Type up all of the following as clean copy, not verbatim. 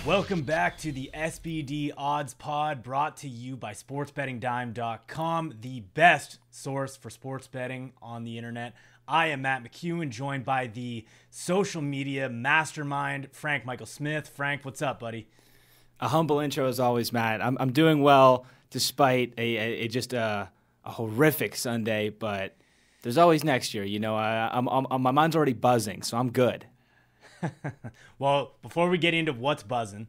Welcome back to the SBD Odds Pod, brought to you by SportsBettingDime.com, the best source for sports betting on the internet. I am Matt McEwan, joined by the social media mastermind, Frank Michael Smith. Frank, what's up, buddy? A humble intro as always, Matt. I'm doing well despite a horrific Sunday, but there's always next year. You know, my mind's already buzzing, so I'm good. Well, before we get into what's buzzing,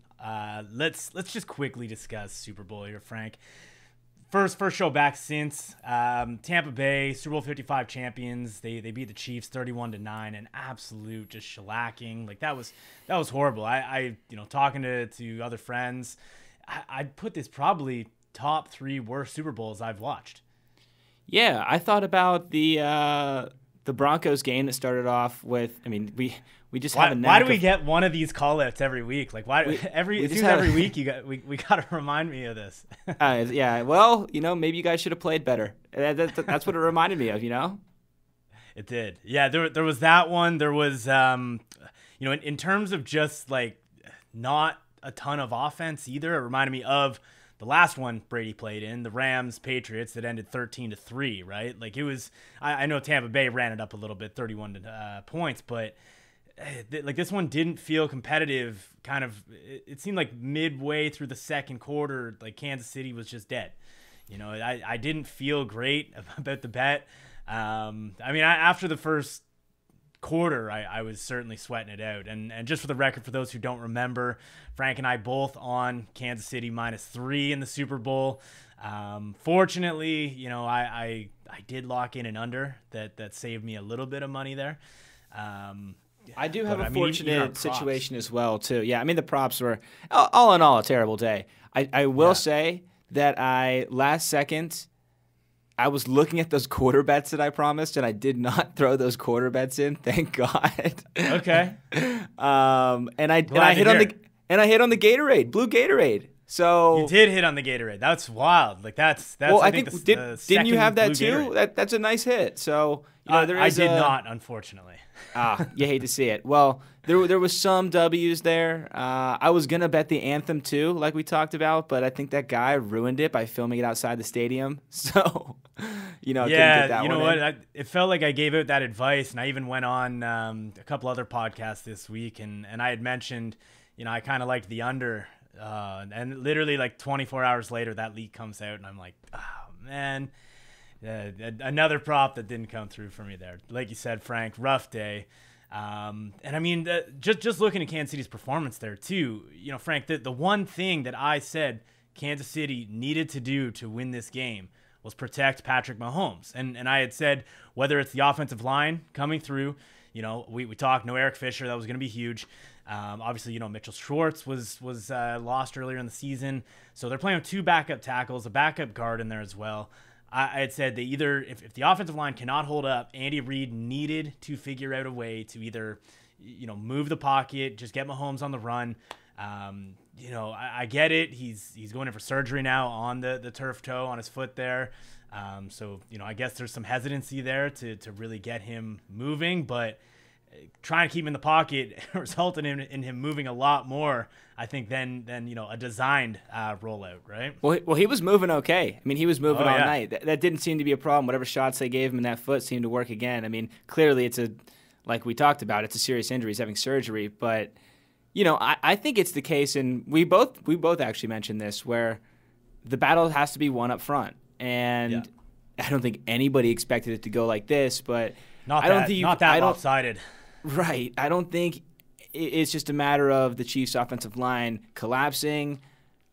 let's just quickly discuss Super Bowl here, Frank. First show back since Tampa Bay, Super Bowl 55 champions. They beat the Chiefs 31-9, an absolute just shellacking. Like that was horrible. I talking to other friends, I'd put this probably top 3 worst Super Bowls I've watched. Yeah, I thought about the Broncos game that started off with. I mean, we just have a knack. Why do we get one of these call-outs every week? Like every week we got to remind me of this. Yeah, well, maybe you guys should have played better. That's what it reminded me of, It did. Yeah, there was that one. There was in terms of just like not a ton of offense either. It reminded me of the last one Brady played in, the Rams Patriots, that ended 13-3, right? Like it was. I know Tampa Bay ran it up a little bit, 31 points, but like this one didn't feel competitive. Kind of, it seemed like midway through the second quarter, like Kansas City was just dead. I didn't feel great about the bet. After the first quarter, I was certainly sweating it out. And just for the record, for those who don't remember, Frank and I both on Kansas City -3 in the Super Bowl. Fortunately, I did lock in an under that saved me a little bit of money there. I do have a fortunate situation as well, too. Yeah, I mean, the props were, all in all, a terrible day. I will say that last second, I was looking at those quarter bets that I promised, and I did not throw those quarter bets in. Thank God. Okay. And I hit on the Gatorade, blue Gatorade. So you did hit on the Gatorade. That's wild. Like that's. Well, I think didn't you have that too? Gatorade. That's a nice hit. So I did not, unfortunately. You hate to see it. Well, there was some W's there. I was gonna bet the anthem too, like we talked about, but I think that guy ruined it by filming it outside the stadium. So, couldn't get that one. It felt like I gave out that advice, and I even went on a couple other podcasts this week, and I had mentioned, I kind of liked the under, and literally like 24 hours later, that leak comes out, and I'm like, oh man. Another prop that didn't come through for me there. Like you said, Frank, rough day. And I mean, just looking at Kansas City's performance there too, Frank, the one thing that I said Kansas City needed to do to win this game was protect Patrick Mahomes. And I had said, whether it's the offensive line coming through, we talked, no Eric Fisher, that was going to be huge. Obviously, Mitchell Schwartz was lost earlier in the season. So they're playing with 2 backup tackles, a backup guard in there as well. I had said they either, if the offensive line cannot hold up, Andy Reid needed to figure out a way to either, move the pocket, just get Mahomes on the run. I get it. He's going in for surgery now on the turf toe on his foot there. So I guess there's some hesitancy there to really get him moving, but trying to keep him in the pocket resulted in him moving a lot more, I think, than a designed rollout, right? Well, he was moving okay. I mean, he was moving all night. That didn't seem to be a problem. Whatever shots they gave him in that foot seemed to work again. I mean, clearly like we talked about, it's a serious injury. He's having surgery. But, I think it's the case, and we both actually mentioned this, where the battle has to be won up front. And I don't think anybody expected it to go like this, but not that lopsided. Right. I don't think it's just a matter of the Chiefs' offensive line collapsing.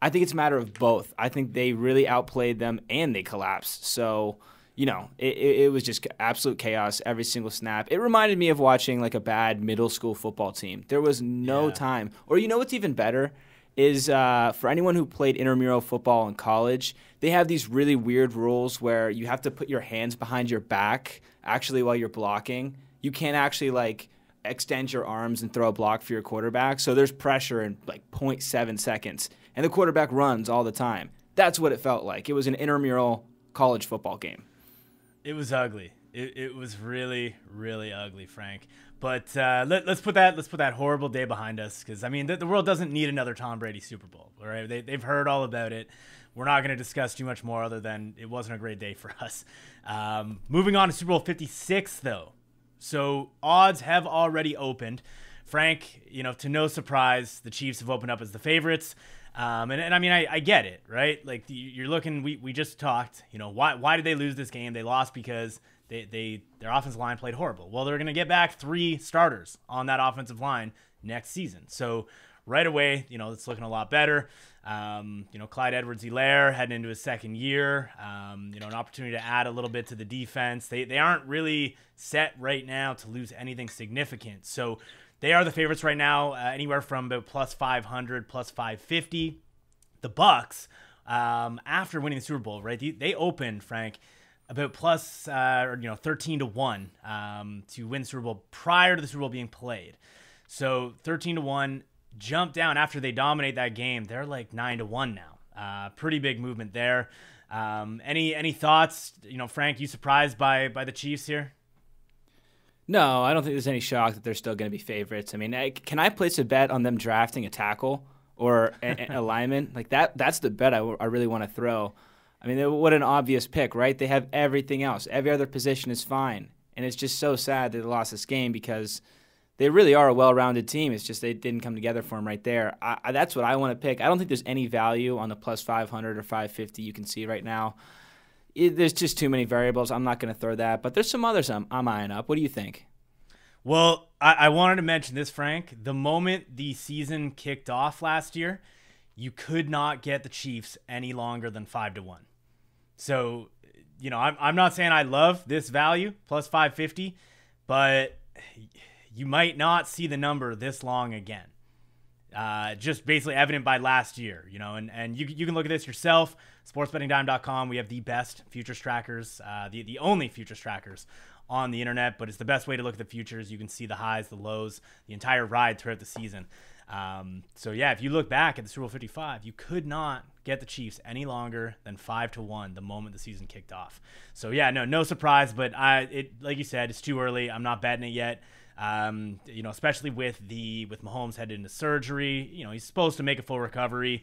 I think it's a matter of both. I think they really outplayed them and they collapsed. So, it was just absolute chaos every single snap. It reminded me of watching like a bad middle school football team. There was no time. Or what's even better is for anyone who played intramural football in college, they have these really weird rules where you have to put your hands behind your back actually while you're blocking. You can't actually extend your arms and throw a block for your quarterback. So there's pressure in 0.7 seconds. And the quarterback runs all the time. That's what it felt like. It was an intramural college football game. It was ugly. It was really, really ugly, Frank. But let's put that horrible day behind us, because I mean the world doesn't need another Tom Brady Super Bowl. All right, they've heard all about it. We're not going to discuss too much more other than it wasn't a great day for us. Moving on to Super Bowl 56, though. So odds have already opened. Frank, to no surprise, the Chiefs have opened up as the favorites. And I mean, I get it, right? Like you're looking, we just talked, why did they lose this game? They lost because their offensive line played horrible. Well, they're going to get back 3 starters on that offensive line next season. So right away, it's looking a lot better. Clyde Edwards-Helaire heading into his second year, an opportunity to add a little bit to the defense. They aren't really set right now to lose anything significant. So they are the favorites right now, anywhere from about plus 500, plus 550. The Bucs, after winning the Super Bowl, right? They opened, Frank, about plus 13-1 to win the Super Bowl prior to the Super Bowl being played. So 13-1, jump down after they dominate that game. They're like 9-1 now. Pretty big movement there. Any thoughts? Frank, you surprised by the Chiefs here? No, I don't think there's any shock that they're still going to be favorites. I mean, can I place a bet on them drafting a tackle or a lineman? Like that's the bet I really want to throw. I mean, what an obvious pick, right? They have everything else. Every other position is fine. And it's just so sad that they lost this game because they really are a well-rounded team. It's just they didn't come together for them right there. That's what I want to pick. I don't think there's any value on the plus 500 or 550 you can see right now. There's just too many variables. I'm not going to throw that. But there's some others I'm eyeing up. What do you think? Well, I wanted to mention this, Frank. The moment the season kicked off last year, you could not get the Chiefs any longer than 5-1. So, I'm not saying I love this value, plus 550, but you might not see the number this long again. Just basically evident by last year, and you can look at this yourself. Sportsbettingdime.com. We have the best futures trackers, the only futures trackers on the internet, but it's the best way to look at the futures. You can see the highs, the lows, the entire ride throughout the season. So yeah, if you look back at the Super Bowl 55, you could not get the Chiefs any longer than 5-1 the moment the season kicked off. So yeah, no surprise, but like you said, it's too early. I'm not betting it yet. Especially with Mahomes headed into surgery, he's supposed to make a full recovery.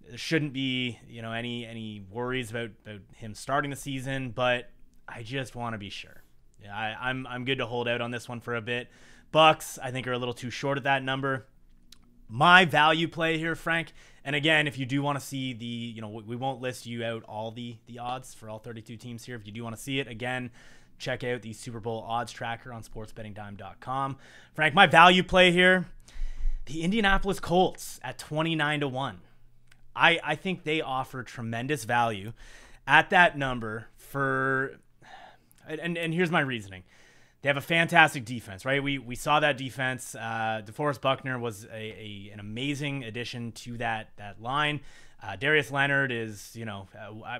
There shouldn't be, any worries about him starting the season, but I just want to be sure. Yeah, I'm good to hold out on this one for a bit. Bucs, I think, are a little too short at that number. My value play here, Frank, and again, if you do want to see we won't list you out all the odds for all 32 teams here. If you do want to see it, again, check out the Super Bowl odds tracker on sportsbettingdime.com. Frank, my value play here, the Indianapolis Colts at 29-1. I think they offer tremendous value at that number and here's my reasoning. They have a fantastic defense, right? We saw that defense. DeForest Buckner was an amazing addition to that line. Darius Leonard is,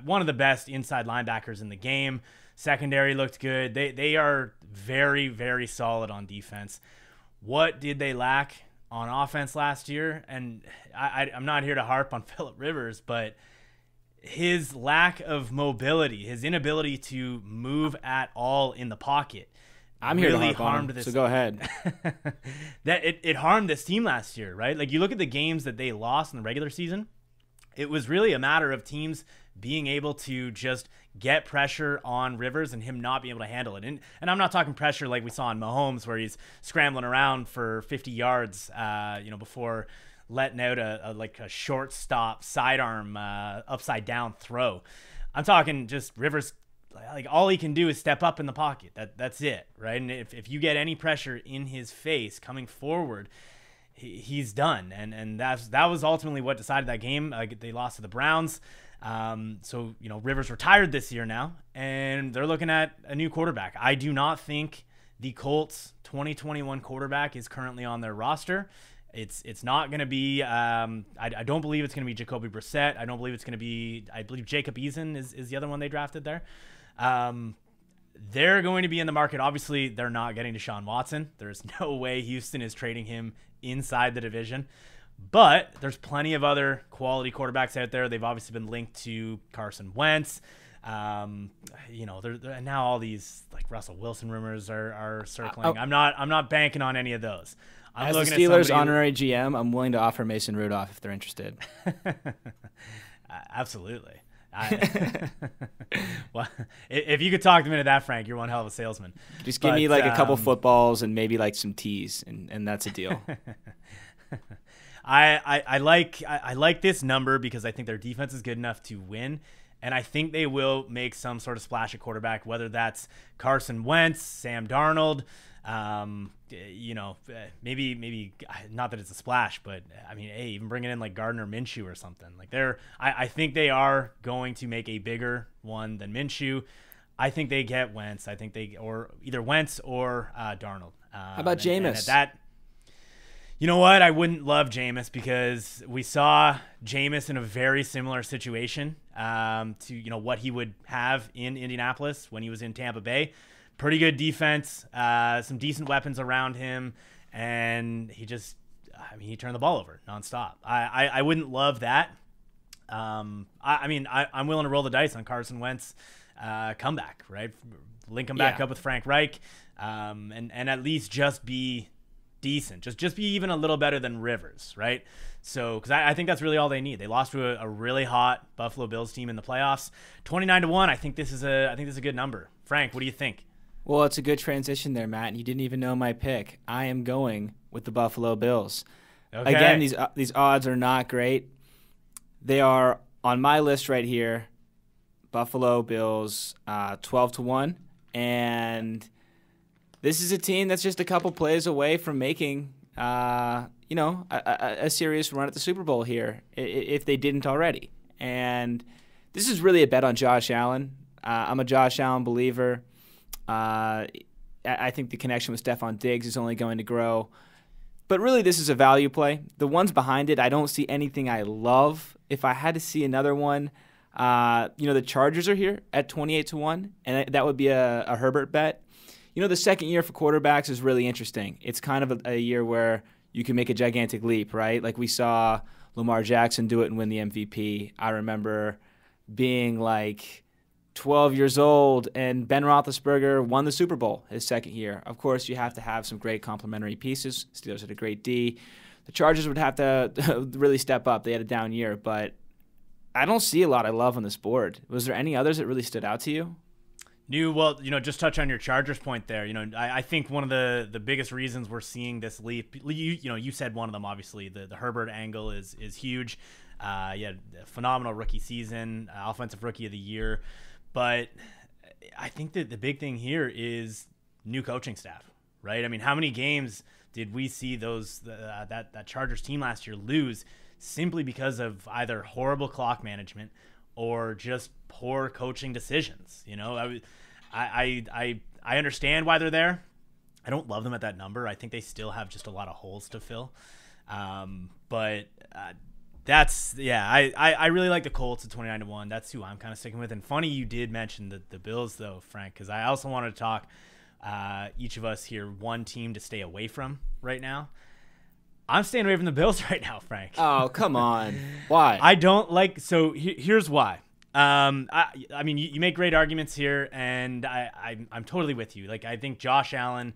one of the best inside linebackers in the game. Secondary looked good. They are very, very solid on defense. What did they lack on offense last year? And I'm not here to harp on Phillip Rivers, but his lack of mobility, his inability to move at all in the pocket, I'm here really to harm this. So go ahead. That it harmed this team last year, right? Like you look at the games that they lost in the regular season, it was really a matter of teams being able to just get pressure on Rivers and him not being able to handle it. And I'm not talking pressure like we saw in Mahomes where he's scrambling around for 50 yards, before letting out a short stop sidearm upside down throw. I'm talking just Rivers, like all he can do is step up in the pocket. That's it, right? And if you get any pressure in his face coming forward, he's done. And that was ultimately what decided that game. They lost to the Browns. So Rivers retired this year now, and they're looking at a new quarterback. I do not think the Colts 2021 quarterback is currently on their roster. It's not going to be. I don't believe it's going to be Jacoby Brissett. I don't believe it's going to be. I believe Jacob Eason is the other one they drafted there. They're going to be in the market. Obviously, they're not getting Deshaun Watson. There's no way Houston is trading him inside the division. But there's plenty of other quality quarterbacks out there. They've obviously been linked to Carson Wentz. And now all these like Russell Wilson rumors are circling. I'm not banking on any of those. I'm As the looking Steelers' at honorary GM, I'm willing to offer Mason Rudolph if they're interested. Absolutely. Well, if you could talk them into that, Frank, you're one hell of a salesman. Just give me like a couple footballs and maybe like some teas, and that's a deal. I like this number because I think their defense is good enough to win, and I think they will make some sort of splash at quarterback, whether that's Carson Wentz, Sam Darnold. Maybe not that it's a splash, but I mean, hey, even bringing in like Gardner Minshew or something like I think they are going to make a bigger one than Minshew. I think they get Wentz. I think or either Wentz or Darnold. How about Jameis? You know what? I wouldn't love Jameis because we saw Jameis in a very similar situation to what he would have in Indianapolis when he was in Tampa Bay. Pretty good defense, some decent weapons around him, and he turned the ball over nonstop. I wouldn't love that. I'm willing to roll the dice on Carson Wentz comeback, right? Link him back up with Frank Reich, and at least just be decent, just be even a little better than Rivers, right? So, because I think that's really all they need. They lost to a really hot Buffalo Bills team in the playoffs, 29-1. I think this is a good number. Frank, what do you think? Well, it's a good transition there, Matt, and you didn't even know my pick. I am going with the Buffalo Bills. Okay. Again, these odds are not great. They are on my list right here. Buffalo Bills 12-1, and this is a team that's just a couple plays away from making a serious run at the Super Bowl here, if they didn't already. And this is really a bet on Josh Allen. I'm a Josh Allen believer. I think the connection with Stephon Diggs is only going to grow. But really, this is a value play. The ones behind it, I don't see anything I love. If I had to see another one, the Chargers are here at 28-1, and that would be a Herbert bet. The second year for quarterbacks is really interesting. It's kind of a year where you can make a gigantic leap, right? Like we saw Lamar Jackson do it and win the MVP. I remember being like 12 years old, and Ben Roethlisberger won the Super Bowl his second year. Of course, you have to have some great complementary pieces. Steelers had a great D. The Chargers would have to really step up. They had a down year, but I don't see a lot I love on this board. Was there any others that really stood out to you? Just touch on your Chargers point there. I think one of the biggest reasons we're seeing this leap, you said one of them, obviously, the Herbert angle is huge. He had a phenomenal rookie season, offensive rookie of the year. But I think that the big thing here is new coaching staff, right? I mean, how many games did we see that Chargers team last year lose simply because of either horrible clock management or just poor coaching decisions? I understand why they're there. I don't love them at that number. I think they still have just a lot of holes to fill. I really like the Colts at 29-1. That's who I'm kind of sticking with. And funny you did mention the Bills, though, Frank, because I also wanted to talk each of us here one team to stay away from right now. I'm staying away from the Bills right now, Frank. Oh, come on. Why? I don't like – so here's why. You make great arguments here, and I'm totally with you. Like, I think Josh Allen,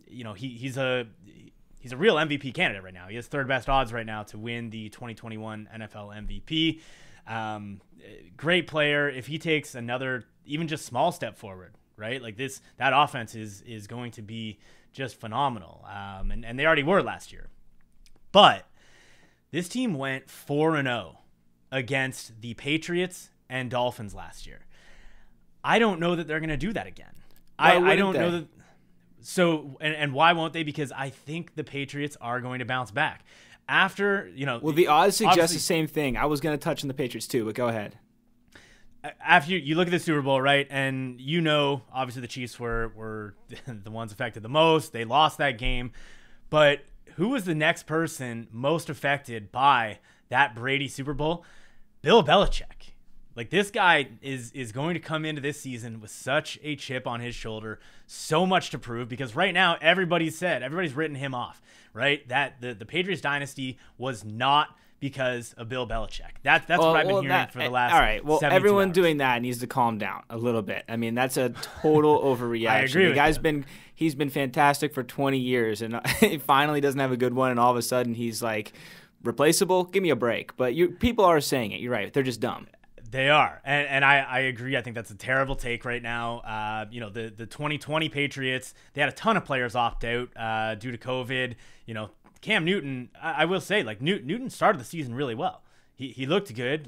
he's a real MVP candidate right now. He has third best odds right now to win the 2021 NFL MVP. Great player. If he takes another, even just small step forward, right? Like that offense is going to be just phenomenal. And they already were last year. But this team went 4-0 against the Patriots and Dolphins last year. I don't know that they're going to do that again. I don't know that. So, and why won't they? Because I think the Patriots are going to bounce back. After, Well, the odds suggest the same thing. I was going to touch on the Patriots too, but go ahead. After you look at the Super Bowl, right, and obviously the Chiefs were the ones affected the most. They lost that game. But who was the next person most affected by that Brady Super Bowl? Bill Belichick. Like, this guy is going to come into this season with such a chip on his shoulder, so much to prove, because right now everybody's written him off, right? That the Patriots dynasty was not because of Bill Belichick. That's what I've been hearing for the last. All right. Well, 72 everyone hours. doing that needs to calm down a little bit. I mean, that's a total overreaction. I agree The with guy's you. he's been fantastic for 20 years, and he finally doesn't have a good one, and all of a sudden he's like replaceable. Give me a break. But people are saying it. You're right. They're just dumb. They are, and I agree. I think that's a terrible take right now. The 2020 Patriots, they had a ton of players opt out due to COVID. Cam Newton, I will say, like Newton started the season really well. He looked good.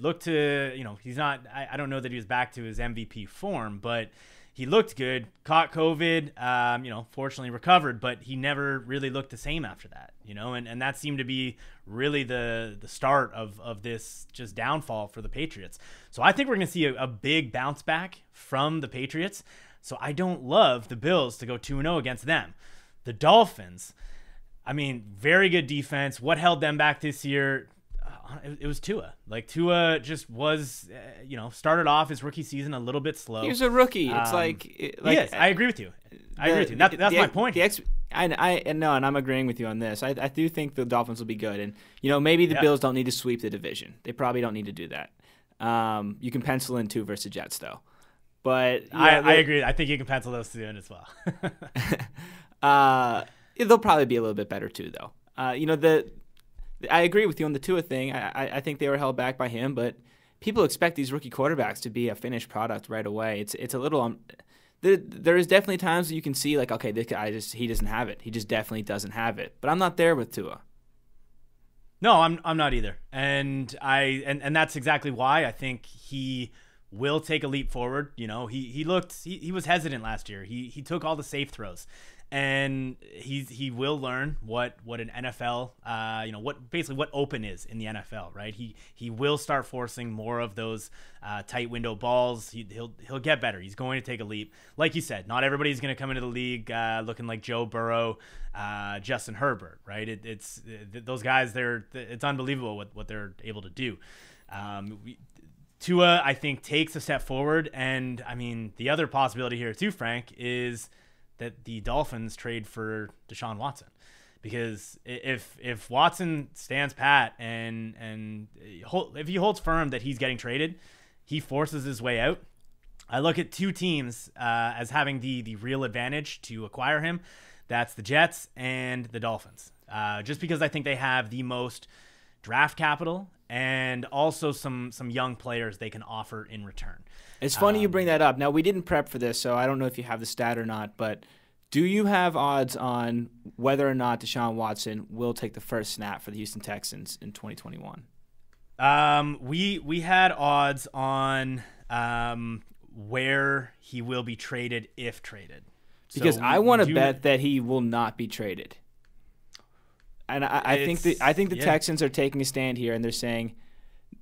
He's not. I don't know that he was back to his MVP form, but he looked good. Caught COVID. Fortunately recovered, but he never really looked the same after that. And that seemed to be really the start of this just downfall for the Patriots. So I think we're going to see a big bounce back from the Patriots. So I don't love the Bills to go 2-0 against them. The Dolphins, I mean, very good defense. What held them back this year? It was Tua. Like Tua just was, started off his rookie season a little bit slow. He was a rookie. It's yes, I agree with you. That's my point. And I'm agreeing with you on this. I do think the Dolphins will be good, and maybe the Bills don't need to sweep the division. They probably don't need to do that. You can pencil in 2 versus Jets though, but I agree. I think you can pencil those 2 in as well. They'll probably be a little bit better too though. I agree with you on the Tua thing. I think they were held back by him, but people expect these rookie quarterbacks to be a finished product right away. It's a little. There is definitely times that you can see like, okay, this guy he doesn't have it. He just definitely doesn't have it. But I'm not there with Tua. No, I'm not either, and that's exactly why I think he will take a leap forward. He was hesitant last year. He took all the safe throws. And he will learn what an NFL, what open is in the NFL, right? He will start forcing more of those tight window balls. He'll get better. He's going to take a leap. Like you said, not everybody's going to come into the league looking like Joe Burrow, Justin Herbert, right? It's those guys. It's unbelievable what they're able to do. Tua, I think, takes a step forward, and I mean the other possibility here too, Frank, is that the Dolphins trade for Deshaun Watson, because if Watson stands pat and if he holds firm that he's getting traded, he forces his way out. I look at 2 teams as having the real advantage to acquire him. That's the Jets and the Dolphins, just because I think they have the most draft capital and also some young players they can offer in return. It's funny you bring that up. Now, we didn't prep for this, so I don't know if you have the stat or not, but do you have odds on whether or not Deshaun Watson will take the first snap for the Houston Texans in 2021? We had odds on where he will be traded if traded. Because I want to bet that he will not be traded. And I think the Texans are taking a stand here, and they're saying,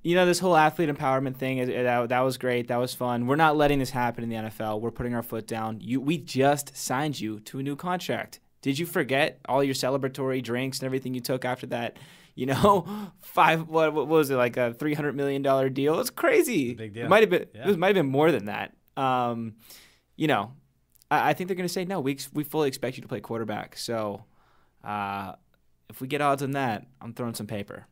this whole athlete empowerment thing, that was great. That was fun. We're not letting this happen in the NFL. We're putting our foot down. We just signed you to a new contract. Did you forget all your celebratory drinks and everything you took after that? What was it, like a $300 million deal? It's crazy. Big deal. It might have been. Yeah. It might have been more than that. I think they're going to say no. We fully expect you to play quarterback. So, if we get odds on that, I'm throwing some paper.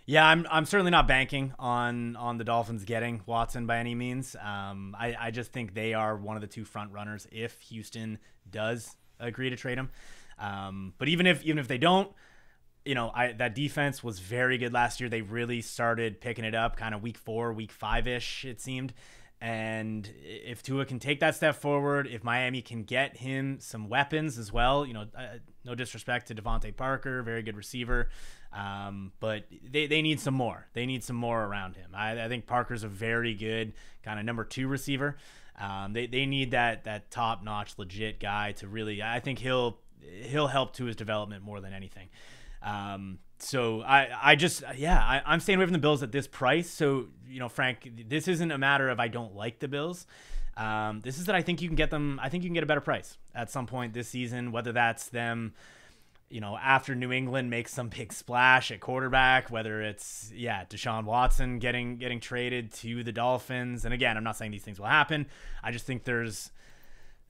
Yeah, I'm certainly not banking on the Dolphins getting Watson by any means. I just think they are one of the 2 front runners if Houston does agree to trade him. But even if they don't, that defense was very good last year. They really started picking it up kind of week 4, week 5-ish, it seemed. And if Tua can take that step forward, if Miami can get him some weapons as well, no disrespect to Devontae Parker, very good receiver, but they need some more. They need some more around him. I think Parker's a very good kind of number 2 receiver. They need that top-notch, legit guy to really. I think he'll help Tua's development more than anything. So I'm staying away from the Bills at this price. So, Frank, this isn't a matter of I don't like the Bills. This is that I think you can get them. I think you can get a better price at some point this season, whether that's them, after New England makes some big splash at quarterback, whether it's, Deshaun Watson getting traded to the Dolphins. And again, I'm not saying these things will happen. I just think there's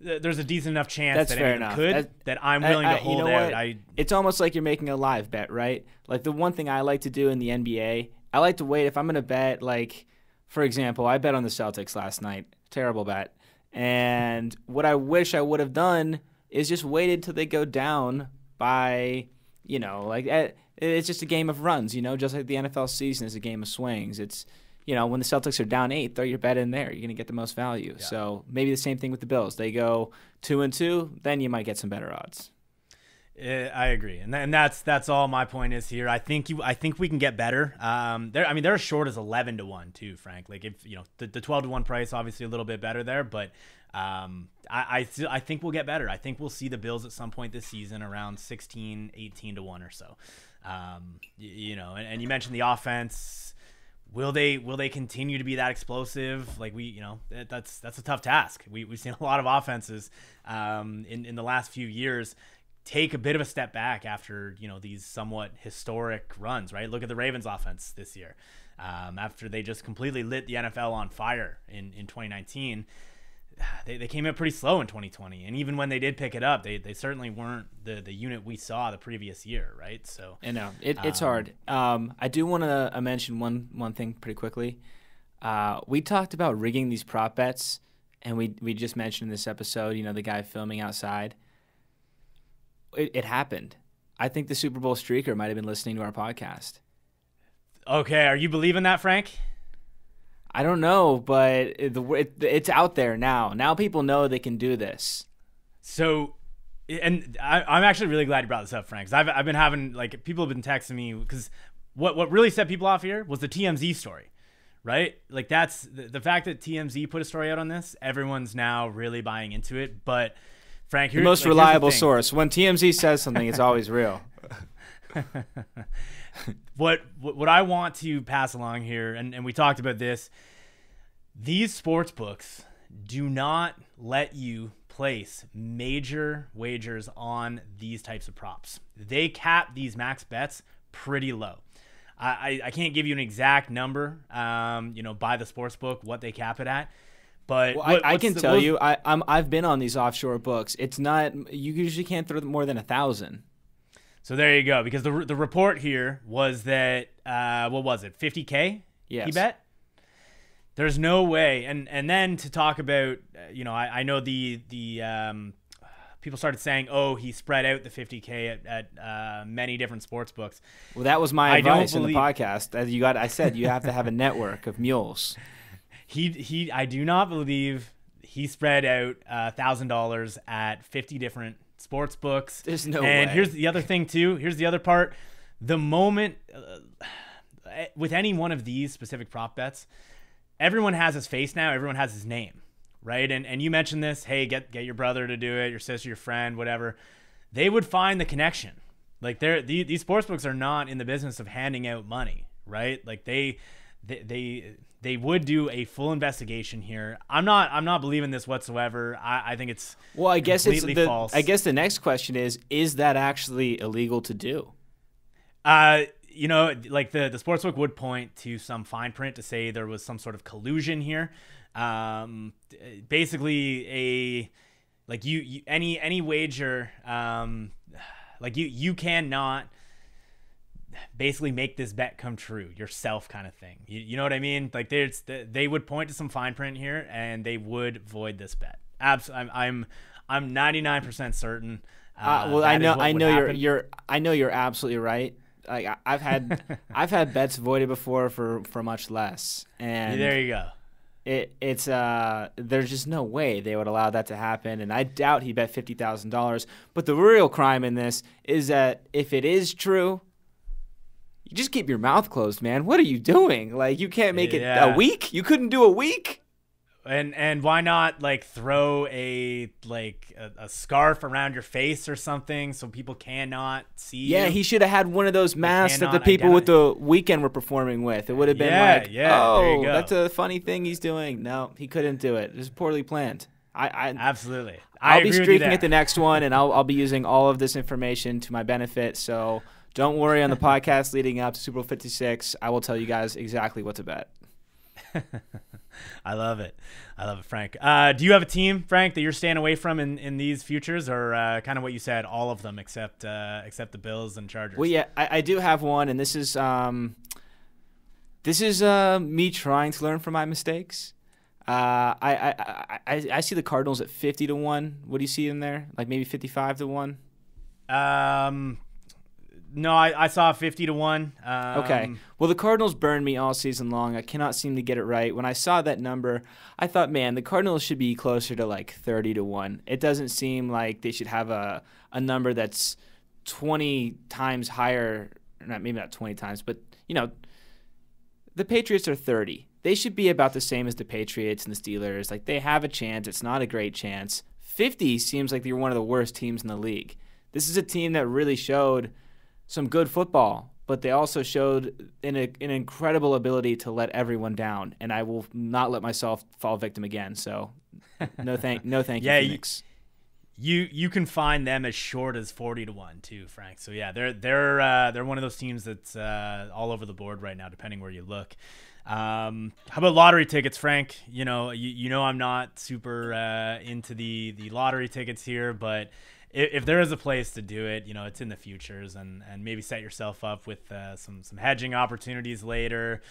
there's a decent enough chance That's that fair anyone enough. could that I'm willing to hold out. It's almost like you're making a live bet, right? Like the one thing I like to do in the NBA, I like to wait if I'm going to bet. Like, for example, I bet on the Celtics last night. Terrible bet. And what I wish I would have done is just waited till they go down by, it's just a game of runs, just like the NFL season is a game of swings. It's, when the Celtics are down 8, throw your bet in there. You're going to get the most value. Yeah. So maybe the same thing with the Bills. They go 2-2, then you might get some better odds. I agree, and that's all my point is here. I think we can get better. They're as short as 11-1 too, Frank. Like if the 12-1 price, obviously a little bit better there, but I think we'll get better. I think we'll see the Bills at some point this season around 16, 18-1 or so. And you mentioned the offense. Will they continue to be that explosive? Like that's a tough task. We've seen a lot of offenses in the last few years take a bit of a step back after these somewhat historic runs, right? Look at the Ravens offense this year. After they just completely lit the NFL on fire in 2019, they came in pretty slow in 2020, and even when they did pick it up, they certainly weren't the unit we saw the previous year, right? So I know it's hard. I do want to mention one thing pretty quickly. We talked about rigging these prop bets, and we just mentioned in this episode, the guy filming outside. It happened. I think the Super Bowl streaker might have been listening to our podcast. Okay, are you believing that, Frank? I don't know, but it's out there now. Now people know they can do this. So, and I'm actually really glad you brought this up, Frank, because I've been having, people have been texting me, because what really set people off here was the TMZ story, right? Like, that's the fact that TMZ put a story out on this. Everyone's now really buying into it, but Frank, the most reliable source. When TMZ says something, it's always real. What I want to pass along here, and we talked about this, these sports books do not let you place major wagers on these types of props. They cap these max bets pretty low. I can't give you an exact number, by the sports book, what they cap it at. But I can tell you, I've been on these offshore books. It's not, you usually can't throw more than 1,000. So there you go. Because the report here was that what was it, 50K? Yes. He bet. There's no way. And then to talk about, I know the people started saying, oh, he spread out the 50K at many different sports books. Well, that was my advice in the podcast. As I said, you have to have a network of mules. I do not believe he spread out $1,000 at 50 different sports books. There's no way. And here's the other thing too. Here's the other part. The moment with any one of these specific prop bets, everyone has his face now. Everyone has his name, right? And you mentioned this. Hey, get your brother to do it, your sister, your friend, whatever. They would find the connection. Like these sports books are not in the business of handing out money, right? Like they would do a full investigation here. I'm not believing this whatsoever. I think it's completely false. I guess the next question is that actually illegal to do? Like the sportsbook would point to some fine print to say there was some sort of collusion here. Basically any wager, you cannot basically make this bet come true yourself, kind of thing. You know what I mean? Like they would point to some fine print here and they would void this bet. I'm 99% certain. I know you're absolutely right. Like I've had bets voided before for much less, and there you go. It's there's just no way they would allow that to happen, and I doubt he bet $50,000. But the real crime in this is that if it is true, you just keep your mouth closed, man. What are you doing? Like, you can't make it a week? You couldn't do a week? And why not throw a scarf around your face or something so people cannot see you? Yeah, he should have had one of those masks that the people with the weekend were performing with. It would have been oh, that's a funny thing he's doing. No, he couldn't do it. It was poorly planned. Absolutely. I'll be streaking at the next one, and I'll be using all of this information to my benefit. So don't worry, on the podcast leading up to Super Bowl 56, I will tell you guys exactly what to bet. I love it. I love it, Frank. Do you have a team, Frank, that you're staying away from in these futures, or kind of what you said, all of them except the Bills and Chargers? Well, yeah, I do have one, and this is me trying to learn from my mistakes. I see the Cardinals at 50-1. What do you see in there? Like maybe 55-1? No, I saw 50-1. Okay. Well, the Cardinals burned me all season long. I cannot seem to get it right. When I saw that number, I thought, man, the Cardinals should be closer to like 30-1. It doesn't seem like they should have a number that's 20 times higher. Maybe not 20 times, but, the Patriots are 30. They should be about the same as the Patriots and the Steelers. Like, they have a chance. It's not a great chance. 50 seems like they're one of the worst teams in the league. This is a team that really showed some good football, but they also showed an incredible ability to let everyone down, and I will not let myself fall victim again. So, no thank you, Phoenix. You can find them as short as 40-1 too, Frank. So yeah, they're one of those teams that's all over the board right now, depending where you look. How about lottery tickets, Frank? You know I'm not super into the lottery tickets here, but if there is a place to do it, it's in the futures, and maybe set yourself up with some hedging opportunities later.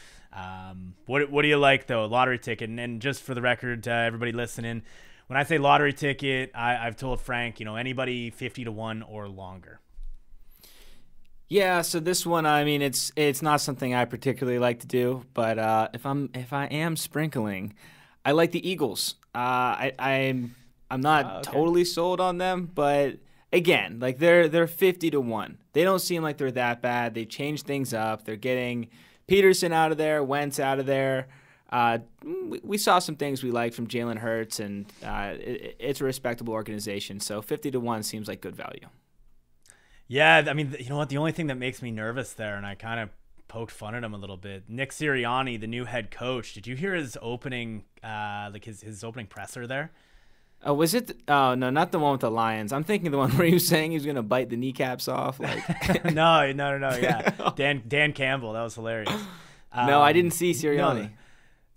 What do you like though, lottery ticket? And just for the record, everybody listening, when I say lottery ticket, I've told Frank, anybody 50-1 or longer. Yeah, so this one, I mean, it's not something I particularly like to do, but if I am sprinkling, I like the Eagles. I'm not totally sold on them, but again, like they're 50-1. They don't seem like they're that bad. They changed things up. They're getting Peterson out of there, Wentz out of there. We saw some things we liked from Jalen Hurts, and it's a respectable organization. So 50-1 seems like good value. Yeah, I mean, you know what? The only thing that makes me nervous there, and I kind of poked fun at him a little bit, Nick Sirianni, the new head coach. Did you hear his opening, his opening presser there? Oh, was it? Oh, no, not the one with the Lions. I'm thinking the one where he was saying he was going to bite the kneecaps off. Like, no. Yeah, Dan Campbell. That was hilarious. No, I didn't see Sirianni.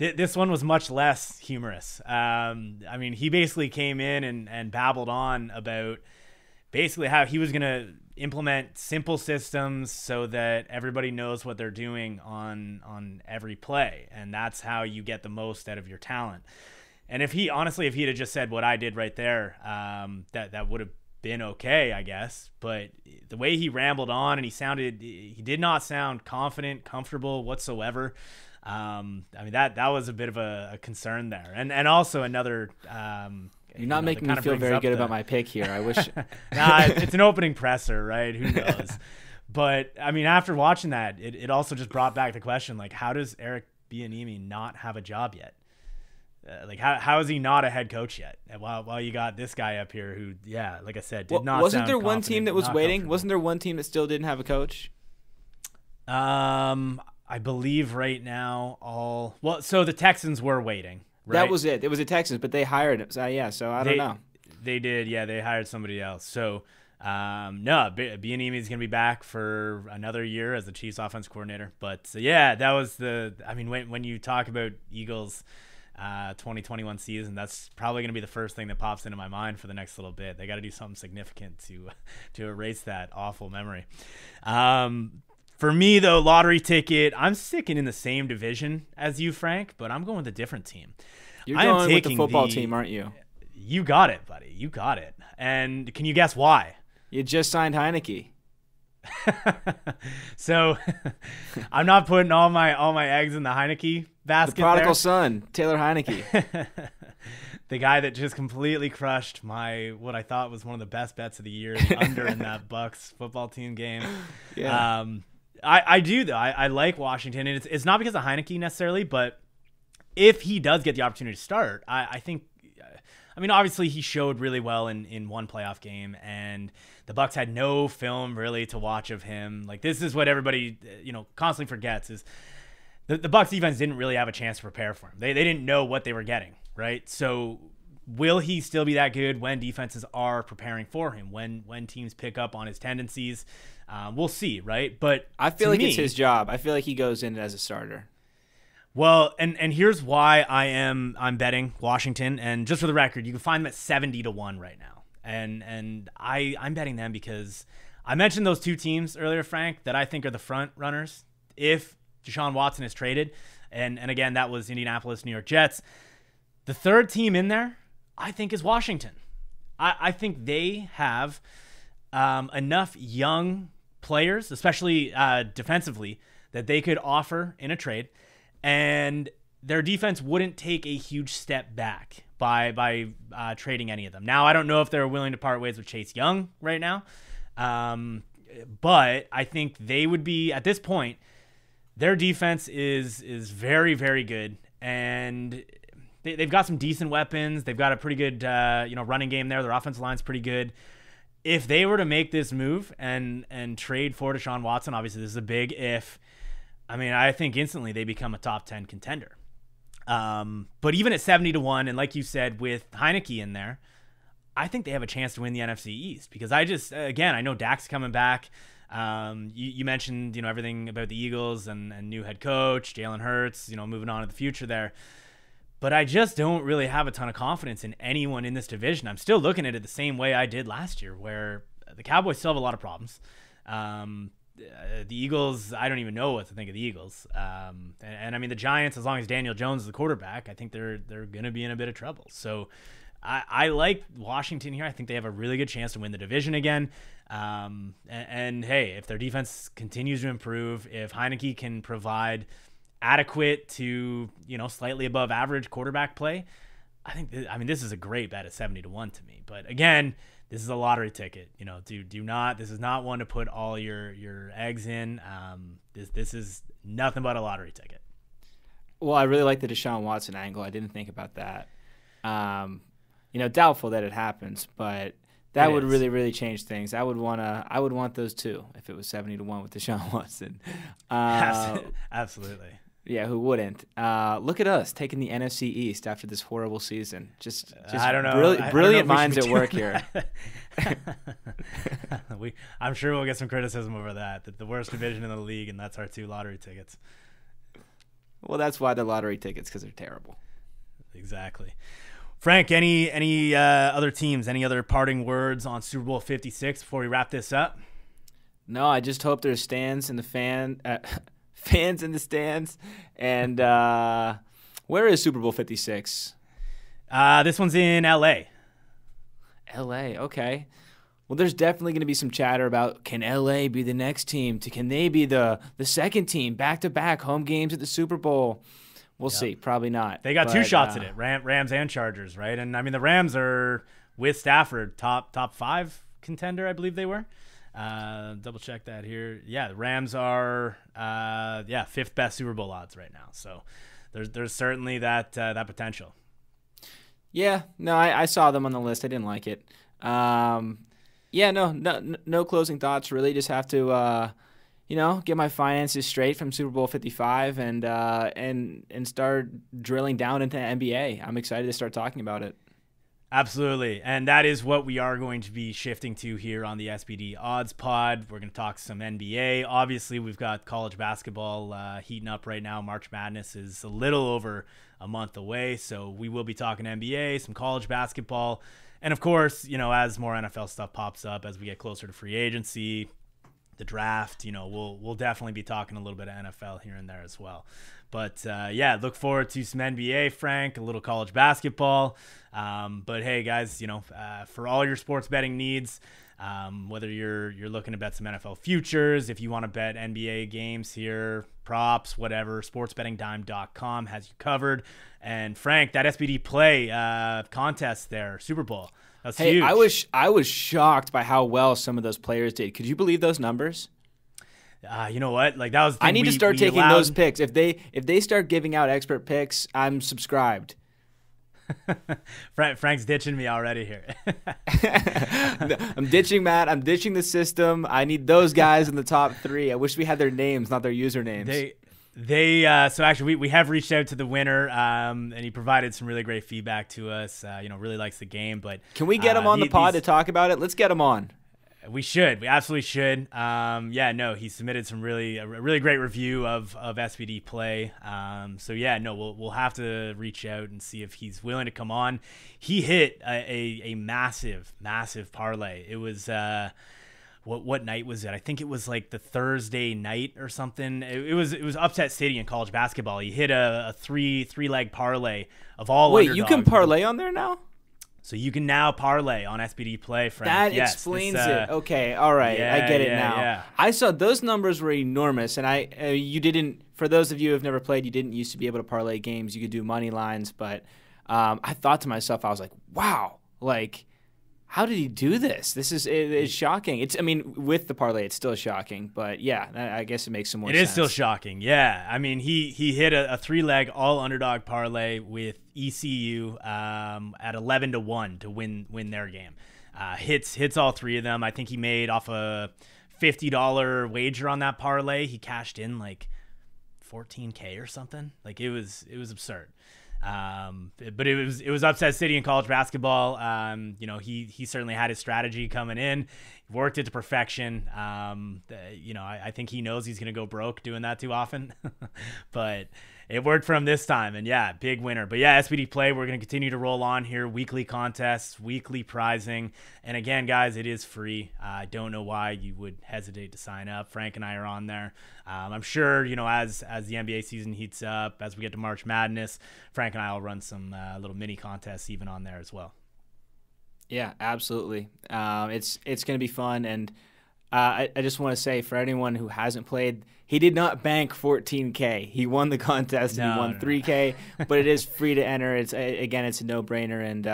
No, this one was much less humorous. I mean, he basically came in and babbled on about basically how he was going to implement simple systems so that everybody knows what they're doing on every play, and that's how you get the most out of your talent. And if he'd have just said what I did right there, that would have been okay, I guess. But the way he rambled on, and he did not sound confident, comfortable whatsoever. I mean, that was a bit of a concern there, and also another. You're not making me feel very good about my pick here. I wish. It's an opening presser, right? Who knows? But I mean, after watching that, it also just brought back the question: like, how does Eric Bieniemy not have a job yet? Like, how is he not a head coach yet? While you got this guy up here who, yeah, like I said, did not. Wasn't there one confident, team that was waiting? Wasn't there one team that still didn't have a coach? I believe right now so the Texans were waiting. Right? That was it. It was the Texans, but they hired him. So yeah, so I don't know. They did, yeah. They hired somebody else. So no, Bieniemy is going to be back for another year as the Chiefs offense coordinator. But yeah, that was I mean, when you talk about Eagles 2021 season, that's probably going to be the first thing that pops into my mind for the next little bit. They got to do something significant to erase that awful memory. For me, though, lottery ticket, I'm sticking in the same division as you, Frank, but I'm going with a different team. You're going with the football team, aren't you? You got it, buddy. You got it. And can you guess why? You just signed Heineke. So I'm not putting all my eggs in the Heineke basket. The prodigal son, Taylor Heineke. The guy that just completely crushed what I thought was one of the best bets of the year under in that Bucs football team game. Yeah. I do, though. I like Washington, and it's not because of Heineke necessarily, but if he does get the opportunity to start, I think, I mean, obviously he showed really well in one playoff game, and the Bucs had no film really to watch of him. Like, this is what everybody, constantly forgets is the Bucs defense didn't really have a chance to prepare for him. They didn't know what they were getting, right? So will he still be that good when defenses are preparing for him, when teams pick up on his tendencies? We'll see, right? But I feel like it's his job. I feel like he goes in as a starter. Well, and here's why I'm betting Washington. And just for the record, you can find them at 70-1 right now. And I'm betting them because I mentioned those two teams earlier, Frank, that I think are the front runners if Deshaun Watson is traded. And again, that was Indianapolis, New York Jets. The third team in there, I think, is Washington. I think they have enough young players, especially defensively, that they could offer in a trade. And their defense wouldn't take a huge step back by trading any of them. Now, I don't know if they're willing to part ways with Chase Young right now, but I think they would be, at this point, their defense is very, very good, and they've got some decent weapons. They've got a pretty good running game there. Their offensive line's pretty good. If they were to make this move and trade for Deshaun Watson, obviously this is a big if. I mean, I think instantly they become a top 10 contender. But even at 70-1, and like you said, with Heineke in there, I think they have a chance to win the NFC East because I know Dak's coming back. You mentioned, everything about the Eagles and new head coach, Jalen Hurts, moving on to the future there. But I just don't really have a ton of confidence in anyone in this division. I'm still looking at it the same way I did last year, where the Cowboys still have a lot of problems. The Eagles, I don't even know what to think of the Eagles. And I mean, the Giants, as long as Daniel Jones is the quarterback, I think they're going to be in a bit of trouble. So I like Washington here. I think they have a really good chance to win the division again. And hey, if their defense continues to improve, if Heineke can provide adequate to, slightly above average quarterback play, this is a great bet at 70-1 to me. But again, this is a lottery ticket. This is not one to put all your eggs in. This is nothing but a lottery ticket. Well, I really like the Deshaun Watson angle. I didn't think about that. Doubtful that it happens, but that would really, really change things. I would want those two if it was 70-1 with Deshaun Watson. Absolutely. Yeah, who wouldn't? Look at us taking the NFC East after this horrible season. Just I don't know. Brilliant minds at work here. I'm sure we'll get some criticism over that the worst division in the league, and that's our two lottery tickets. Well, that's why they're lottery tickets, because they're terrible. Exactly. Frank, any other teams, any other parting words on Super Bowl 56 before we wrap this up? No, I just hope there's fans in the stands. And where is Super Bowl 56? This one's in L.A. L.A., okay. Well, there's definitely going to be some chatter about, can L.A. be the next team? Can they be the second team, back-to-back home games at the Super Bowl? We'll see. Probably not. They got two shots at it, Rams and Chargers, right? And, the Rams are, with Stafford, top 5 contender, I believe they were. Double check that here. Yeah, the Rams are, 5th best Super Bowl odds right now. So there's certainly that potential. Yeah, no, I saw them on the list. I didn't like it. No closing thoughts. Really, just have to, get my finances straight from Super Bowl 55 and start drilling down into NBA. I'm excited to start talking about it. Absolutely. And that is what we are going to be shifting to here on the SBD Odds Pod. We're going to talk some NBA. Obviously, we've got college basketball heating up right now. March Madness is a little over a month away, so we will be talking NBA, some college basketball, and of course, as more NFL stuff pops up, as we get closer to free agency, the draft, we'll definitely be talking a little bit of NFL here and there as well. But look forward to some NBA, Frank, a little college basketball. But hey, guys, for all your sports betting needs, whether you're looking to bet some NFL futures, if you want to bet NBA games here, props, whatever, sportsbettingdime.com has you covered. And Frank, that SBD play contest there, Super Bowl, that's huge. I was shocked by how well some of those players did. Could you believe those numbers? You know what? Like, that was. I need to start taking those picks. If they start giving out expert picks, I'm subscribed. Frank's ditching me already here. I'm ditching Matt. I'm ditching the system. I need those guys in the top 3. I wish we had their names, not their usernames. So actually we have reached out to the winner, and he provided some really great feedback to us. Really likes the game, but can we get him on the pod to talk about it? Let's get him on. We should. We absolutely should. Yeah, no, he submitted a really great review of SBD play. So yeah, no, we'll have to reach out and see if he's willing to come on. He hit a massive parlay. It was what night was it? I think it was like the Thursday night or something. It was Upset City in college basketball. He hit a three leg parlay of all. Wait, underdogs. you can parlay on there now? So you can now parlay on SBD Play, friend. That explains it. Okay, all right, yeah, I get it now. Yeah. I saw those numbers were enormous, and you didn't. For those of you who have never played, you didn't used to be able to parlay games. You could do money lines, but I thought to myself, I was like, wow, like, how did he do this? It's shocking. I mean, with the parlay, it's still shocking, but yeah, I guess it makes some more sense. It is still shocking, yeah. I mean, he hit a 3-leg all underdog parlay with ECU at 11-1 to win their game. Hits all three of them. I think he made off a $50 wager on that parlay. He cashed in like $14K or something. Like it was absurd. But it was Upset City in college basketball. He certainly had his strategy coming in, worked it to perfection. I think he knows he's going to go broke doing that too often, but it worked for him this time. And yeah, big winner. But yeah, SBD Play, we're going to continue to roll on here. Weekly contests, weekly prizing. And again, guys, it is free. I don't know why you would hesitate to sign up. Frank and I are on there. I'm sure, as the NBA season heats up, as we get to March Madness, Frank and I will run some little mini contests even on there as well. Yeah, absolutely. It's going to be fun. And I just want to say, for anyone who hasn't played, he did not bank $14K. He won the contest and he won $3K, but it is free to enter. It's a no-brainer. And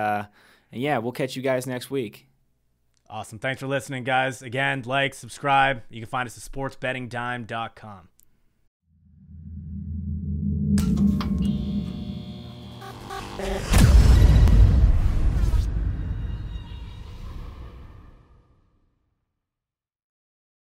yeah, we'll catch you guys next week. Awesome. Thanks for listening, guys. Again, like, subscribe. You can find us at sportsbettingdime.com.